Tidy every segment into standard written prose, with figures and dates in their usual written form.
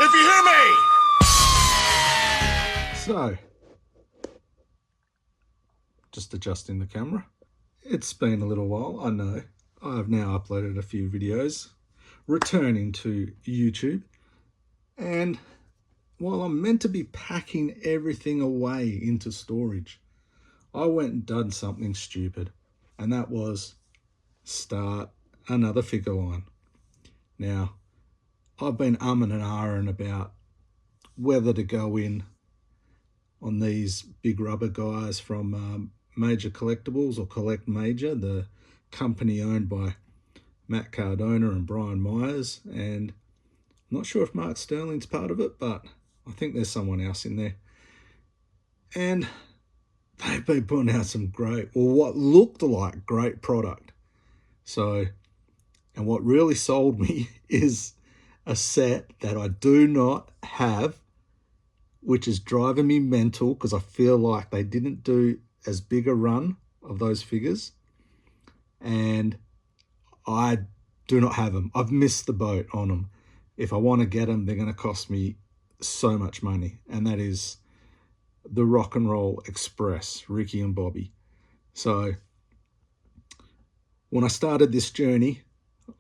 if you hear me! So, just adjusting the camera. It's been a little while, I know. I've now uploaded a few videos, returning to YouTube. And while I'm meant to be packing everything away into storage, I went and done something stupid. And that was start another figure line. Now, I've been umming and ahhing about whether to go in on these big rubber guys from Major Collectibles or Collect Major, the company owned by Matt Cardona and Brian Myers. And I'm not sure if Mark Sterling's part of it, but I think there's someone else in there. And they've been putting out some great, or what looked like great product. So, and what really sold me is a set that I do not have, which is driving me mental because I feel like they didn't do as big a run of those figures. And I do not have them. I've missed the boat on them. If I want to get them, they're going to cost me so much money. And that is the Rock and Roll Express, Ricky and Bobby. So when I started this journey,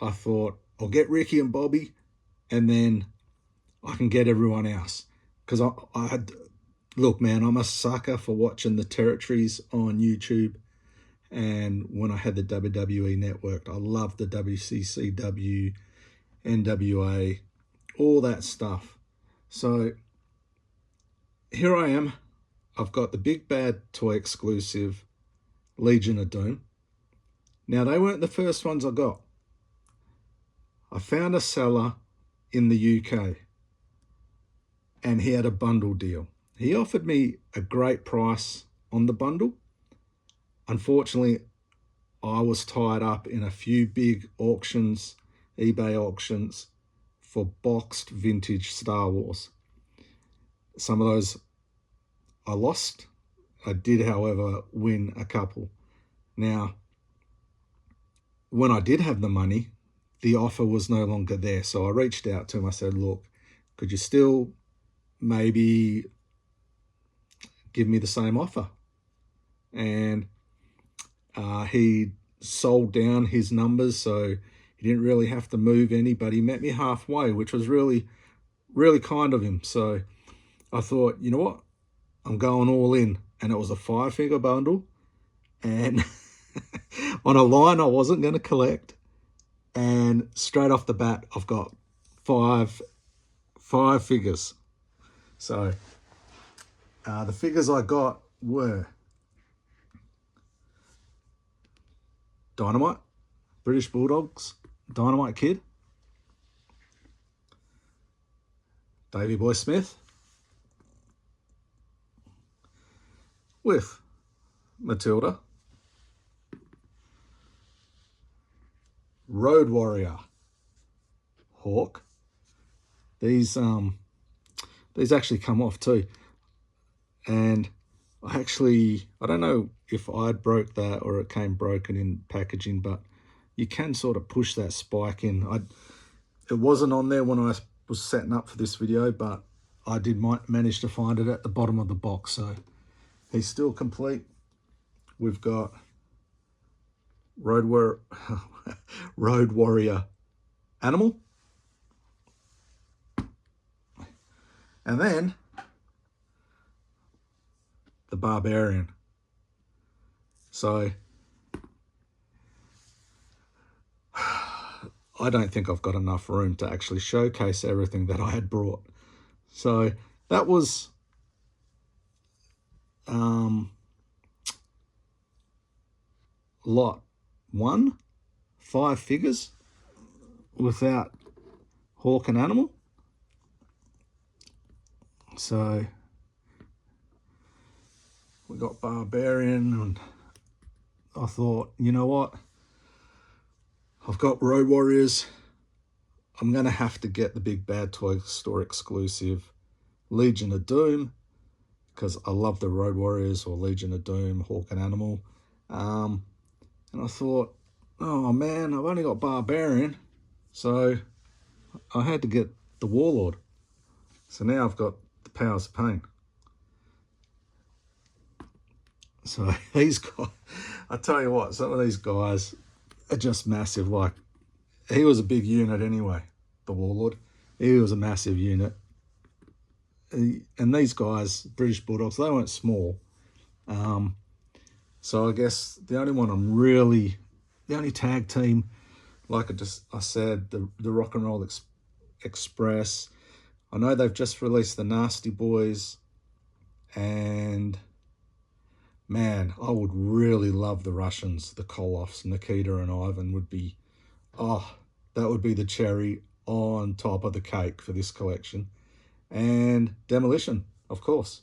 I thought I'll get Ricky and Bobby and then I can get everyone else. Because look, man, I'm a sucker for watching the territories on YouTube. And when I had the WWE network, I loved the WCCW, NWA, all that stuff. So here I am. I've got the Big Bad Toy exclusive Legion of Doom. Now, they weren't the first ones I got. I found a seller in the UK and he had a bundle deal. He offered me a great price on the bundle. Unfortunately, I was tied up in a few big auctions, eBay auctions, for boxed vintage Star Wars. Some of those I lost. I did, however, win a couple. Now, when I did have the money, the offer was no longer there. So I reached out to him. I said, look, could you still maybe give me the same offer? And he sold down his numbers, so he didn't really have to move any, but he met me halfway, which was really, really kind of him. So I thought, you know what? I'm going all in. And it was a 5-figure bundle. And on a line I wasn't going to collect. And straight off the bat, I've got five figures. So the figures I got were Dynamite, British Bulldogs, Dynamite Kid, Davey Boy Smith, with Matilda, Road Warrior, Hawk. These actually come off too. And I don't know if I broke that or it came broken in packaging, but you can sort of push that spike in. It wasn't on there when I was setting up for this video, but I did manage to find it at the bottom of the box. So he's still complete. We've got Road Warrior Animal. And then the Barbarian. So I don't think I've got enough room to actually showcase everything that I had brought. So that was lot 1, 5 figures without Hawk and Animal. So we got Barbarian, and I thought, you know what? I've got Road Warriors. I'm going to have to get the Big Bad Toy Store exclusive Legion of Doom, because I love the Road Warriors or Legion of Doom, Hawk and Animal. And I thought, oh man, I've only got Barbarian. So I had to get the Warlord. So now I've got the powers of pain. So these guys, I tell you what, some of these guys are just massive. Like, he was a big unit anyway, the Warlord. He was a massive unit. And these guys, British Bulldogs, they weren't small. So I guess the only tag team, like I said, the Rock and Roll Express. I know they've just released the Nasty Boys, and man, I would really love the Russians, the Koloffs, Nikita and Ivan would be, that would be the cherry on top of the cake for this collection. And Demolition, of course.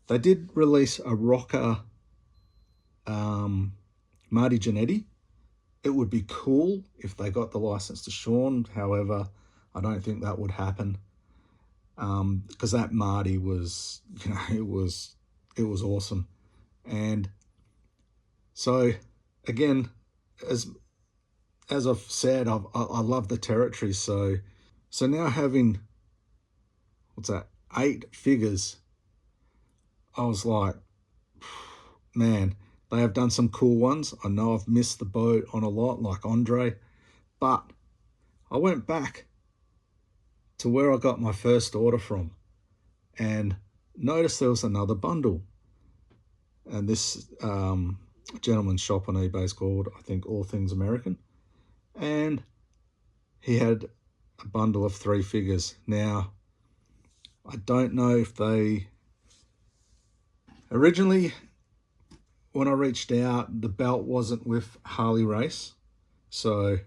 They did release a rocker, Marty Jannetty. It would be cool if they got the license to Sean. However, I don't think that would happen. Because that Marty was, it was awesome. And so, again, as I've said, I love the territory. So now having, 8 figures, I was like, man, they have done some cool ones. I know I've missed the boat on a lot, like Andre, but I went back to where I got my first order from and noticed there was another bundle. And this gentleman's shop on eBay is called, I think, All Things American. And he had a bundle of 3 figures. Now, I don't know if they... Originally, when I reached out, the belt wasn't with Harley Race. So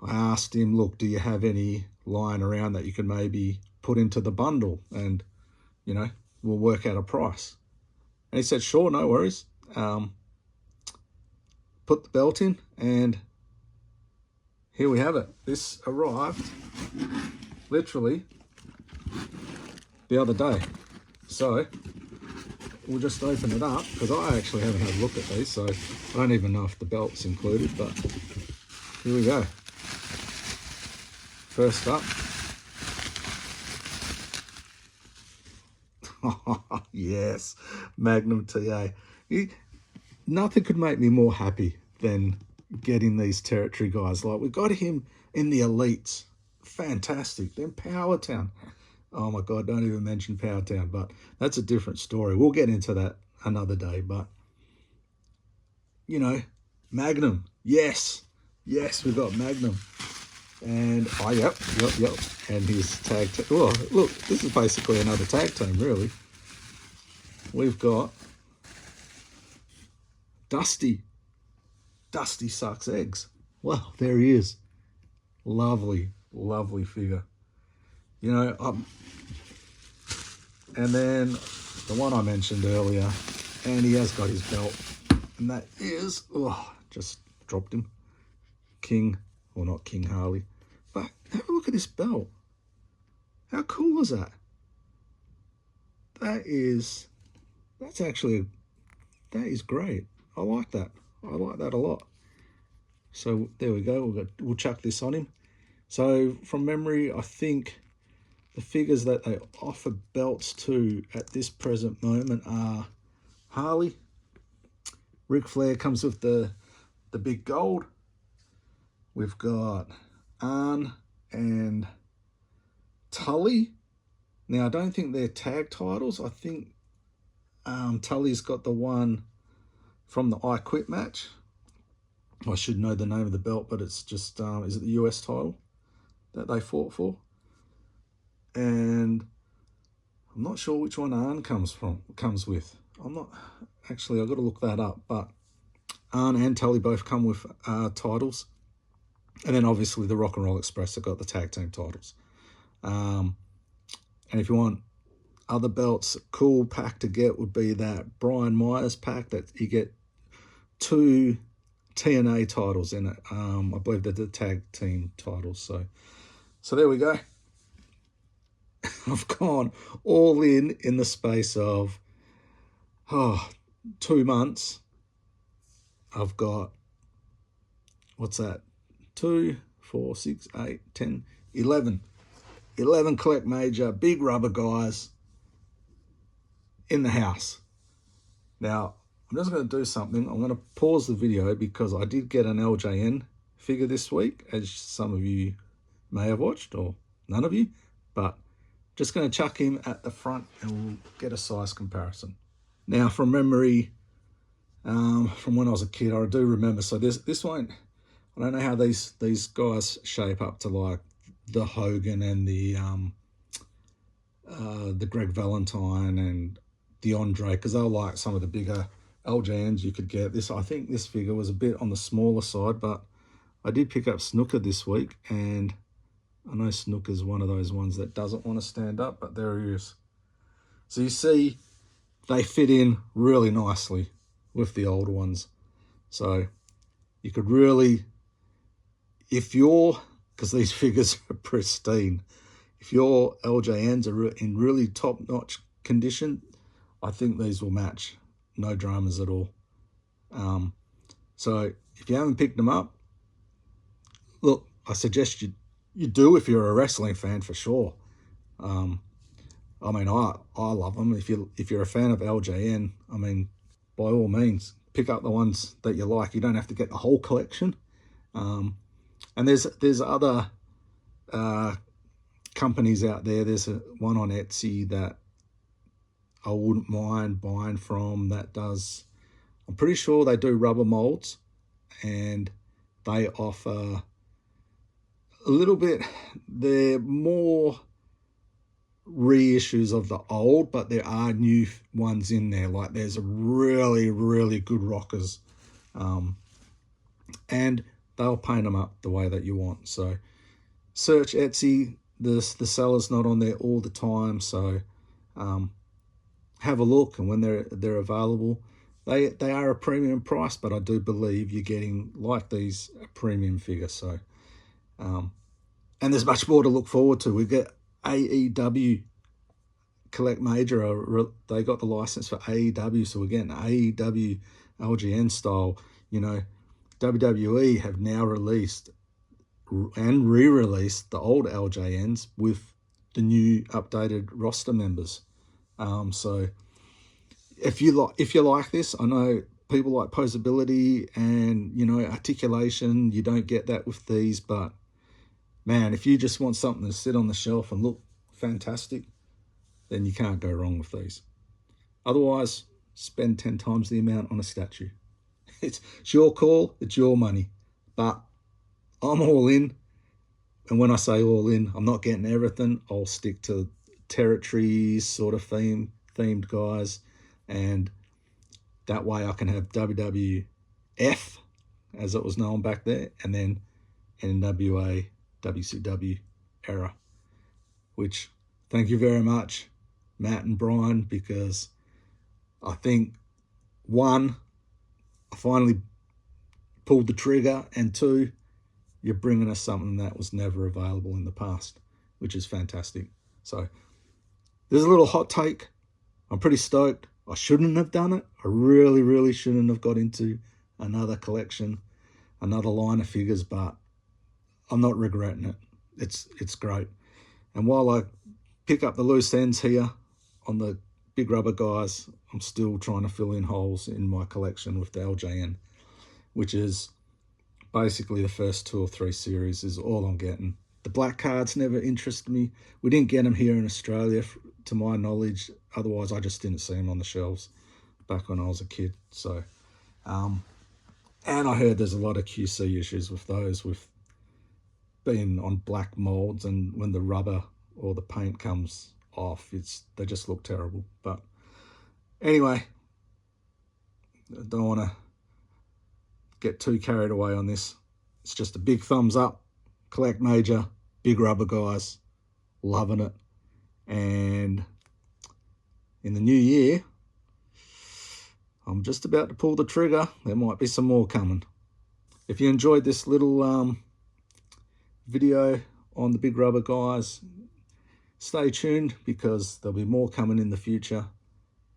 I asked him, look, do you have any lying around that you can maybe put into the bundle? And, we'll work out a price. And he said, sure, no worries. Put the belt in, and here we have it. This arrived literally the other day. So we'll just open it up, because I actually haven't had a look at these, so I don't even know if the belt's included, but here we go. First up. Yes, Magnum TA. Nothing could make me more happy than getting these territory guys. Like, we got him in the elites. Fantastic. Then Powertown. Oh my God, don't even mention Powertown, but that's a different story. We'll get into that another day, but Magnum. Yes, we've got Magnum. And, yep. And his tag team. Oh, look, this is basically another tag team, really. We've got Dusty. Dusty sucks eggs. Well, there he is. Lovely, lovely figure. And then the one I mentioned earlier, and he has got his belt. And that is, just dropped him. King, or not King Harley. But have a look at this belt. How cool is that? That is great. I like that. I like that a lot. So there we go. We'll chuck this on him. So from memory, I think the figures that they offer belts to at this present moment are Harley. Ric Flair comes with the big gold. We've got Arn and Tully. Now, I don't think they're tag titles. I think Tully's got the one from the I Quit match. I should know the name of the belt, but it's just, is it the US title that they fought for? And I'm not sure which one Arn comes with. I'm not, actually, I've got to look that up, but Arn and Tully both come with titles. And then obviously the Rock and Roll Express have got the tag team titles. And if you want other belts, a cool pack to get would be that Brian Myers pack that you get 2 TNA titles in it. I believe they're the tag team titles. So there we go. I've gone all in the space of 2 months. I've got, what's that? 2, 4, 6, 8, 10, 11. 11 Collect Major, big rubber guys in the house. Now, I'm just going to do something. I'm going to pause the video because I did get an LJN figure this week, as some of you may have watched, or none of you, but just going to chuck him at the front and we'll get a size comparison. Now, from memory, from when I was a kid, I do remember, so this one, I don't know how these guys shape up to like the Hogan and the Greg Valentine and the Andre, because they're like some of the bigger LJNs you could get. I think this figure was a bit on the smaller side, but I did pick up Snooker this week, and I know Snooker's one of those ones that doesn't want to stand up, but there he is. So you see, they fit in really nicely with the older ones. So you could really, because these figures are pristine, if your LJNs are in really top-notch condition, I think these will match. No dramas at all. So if you haven't picked them up, look, I suggest you do if you're a wrestling fan, for sure. I mean, I love them. If you're a fan of LJN, I mean, by all means, pick up the ones that you like. You don't have to get the whole collection. And there's other companies out there. There's one on Etsy that I wouldn't mind buying from that does, I'm pretty sure they do rubber molds, and they offer a little bit, they're more reissues of the old, but there are new ones in there. Like there's really, really good rockers, and they'll paint them up the way that you want. So search Etsy. The seller's not on there all the time, so have a look, and when they're available, they are a premium price, but I do believe you're getting, like these, a premium figure. So and there's much more to look forward to. We get AEW Collect Major, they got the license for AEW, so we're getting AEW LJN style. You know, WWE have now released and re-released the old LJNs with the new updated roster members. So if you like this, I know people like posability and, you know, articulation. You don't get that with these, but man, if you just want something to sit on the shelf and look fantastic, then you can't go wrong with these. Otherwise, spend 10 times the amount on a statue. It's your call, it's your money, but I'm all in. And when I say all in, I'm not getting everything. I'll stick to territories, sort of themed guys, and that way I can have WWF, as it was known back there, and then NWA, WCW era, which, thank you very much, Matt and Brian, because I think, one, I finally pulled the trigger, and two, you're bringing us something that was never available in the past, which is fantastic. So there's a little hot take. I'm pretty stoked. I shouldn't have done it. I really, really shouldn't have got into another collection, another line of figures, but I'm not regretting it. It's great. And while I pick up the loose ends here on the big rubber guys, I'm still trying to fill in holes in my collection with the LJN, which is basically the first 2 or 3 series is all I'm getting. The black cards never interested me. We didn't get them here in Australia, to my knowledge. Otherwise, I just didn't see them on the shelves back when I was a kid. So, and I heard there's a lot of QC issues with those, with being on black molds, and when the rubber or the paint comes off, they just look terrible. But anyway, I don't want to get too carried away on this. It's just a big thumbs up. Collect Major, big rubber guys, loving it. And in the new year, I'm just about to pull the trigger. There might be some more coming. If you enjoyed this little video on the big rubber guys, stay tuned, because there'll be more coming in the future,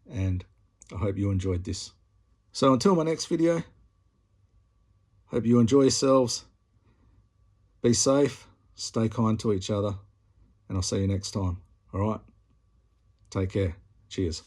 and I hope you enjoyed this. So until my next video, hope you enjoy yourselves. Be safe, stay kind to each other, and and I'll see you next time. All right? Take care. Cheers.